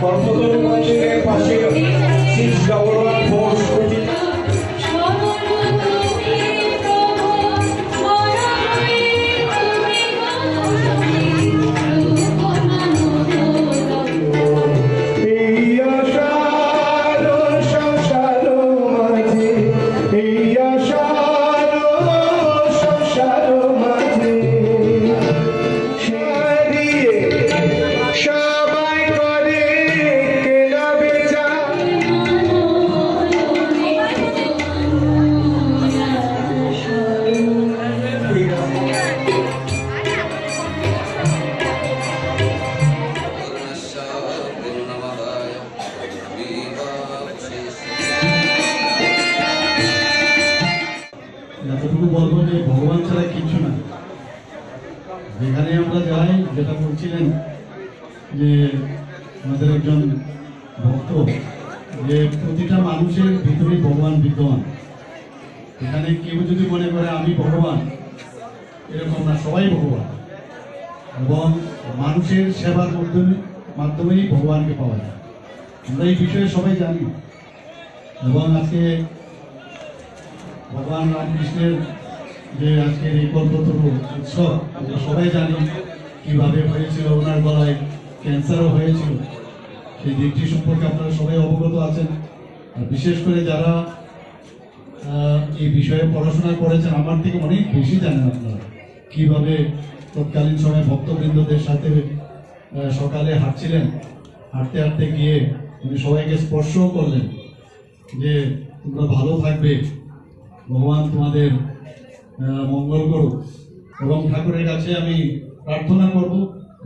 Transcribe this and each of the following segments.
কর্মতল মন্দিরের পাশে 6114 এতটুকু বলবো যে ভগবান ছাড়া কিছু না। যেখানে আমরা যাই, যেটা বলছিলেন যে আমাদের একজন ভক্ত, যে প্রতিটা মানুষের ভিতরে ভগবান বিদ্যমান। এখানে কেউ যদি মনে করে আমি ভগবান, এরকম না, সবাই ভগবান। এবং মানুষের সেবার মাধ্যমেই ভগবানকে পাওয়া যায়। আমরা এই বিষয়ে সবাই জানি। এবং আজকে ভগবান রামকৃষ্ণের যে আজকের এই কল্পতরু উৎসব, আমরা সবাই জানি কিভাবে হয়েছিল। ওনার গলায় ক্যান্সারও হয়েছিল, সেই দিকটি সম্পর্কে আপনারা সবাই অবগত আছেন। আর বিশেষ করে যারা এই বিষয়ে পড়াশোনা করেছেন, আমার থেকে অনেক বেশি জানেন আপনারা কিভাবে তৎকালীন সময় ভক্তবৃন্দদের সাথে সকালে হাঁটছিলেন। হাঁটতে হাঁটতে গিয়ে উনি সবাইকে স্পর্শও করলেন যে তোমরা ভালো থাকবে, ভগবান তোমাদের মঙ্গল করুক। এবং ঠাকুরের কাছে আমি প্রার্থনা করব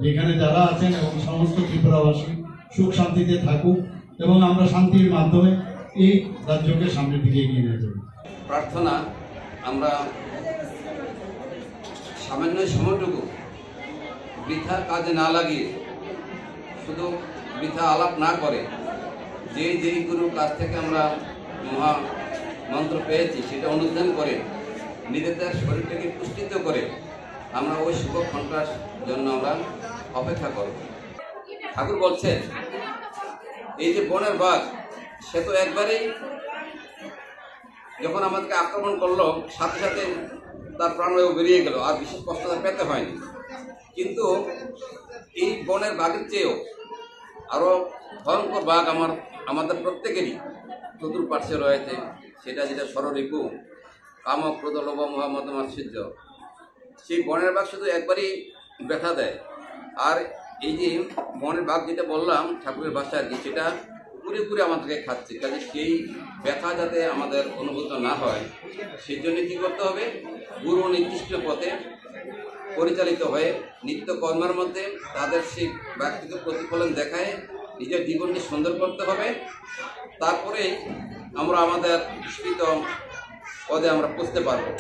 যেখানে যারা আছেন এবং সমস্ত ত্রিপুরাবাসী সুখ শান্তিতে থাকুক এবং আমরা শান্তির মাধ্যমে এই রাজ্যকে সামনের দিকে এগিয়ে নিয়ে যাব। প্রার্থনা, আমরা সামান্য সময়টুকু বৃথা কাজে না লাগিয়ে, শুধু বৃথা আলাপ না করে, যেই গুরুর কাছ থেকে আমরা মহা মন্ত্র পেয়েছি সেটা অনুধান করে নিজেদের শরীরটাকে পুষ্টিত করে আমরা ওই শুভ ঘণ্টার জন্য আমরা অপেক্ষা করব। ঠাকুর বলছেন এই যে বনের বাঘ, সে তো একবারেই যখন আমাদেরকে আক্রমণ করলো সাথে সাথে তার প্রাণবায়ু বেরিয়ে গেল, আর বিশেষ কষ্ট তার পেতে হয়নি। কিন্তু এই বনের বাঘের চেয়েও আরো ভয়ঙ্কর বাঘ আমাদের প্রত্যেকেরই চতুর্পার্শ্বে রয়েছে। সেটা যেটা ষড়রিপু, কাম, ক্রোধ, লোভ, মোহ, মদ, মাৎসর্য। সেই বনের বাঘ শুধু একবারই ব্যথা দেয়। আর এই যে বনের বাঘ যেটা বললাম ঠাকুরের ভাষা আর কি, সেটা পুরোপুরি আমাদেরকে খাচ্ছে। কাজে সেই ব্যথা যাতে আমাদের অনুভূত না হয়, সেই জন্য কী করতে হবে? গুরু নির্দিষ্ট পথে পরিচালিত হয়ে নিত্য কর্মের মধ্যে তাদের সেই ব্যক্তিগত প্রতিফলন দেখায় নিজের জীবনকে সুন্দর করতে হবে। তারপরেই আমরা আমাদের ইষ্টিত পদে আমরা পৌঁছতে পারবো।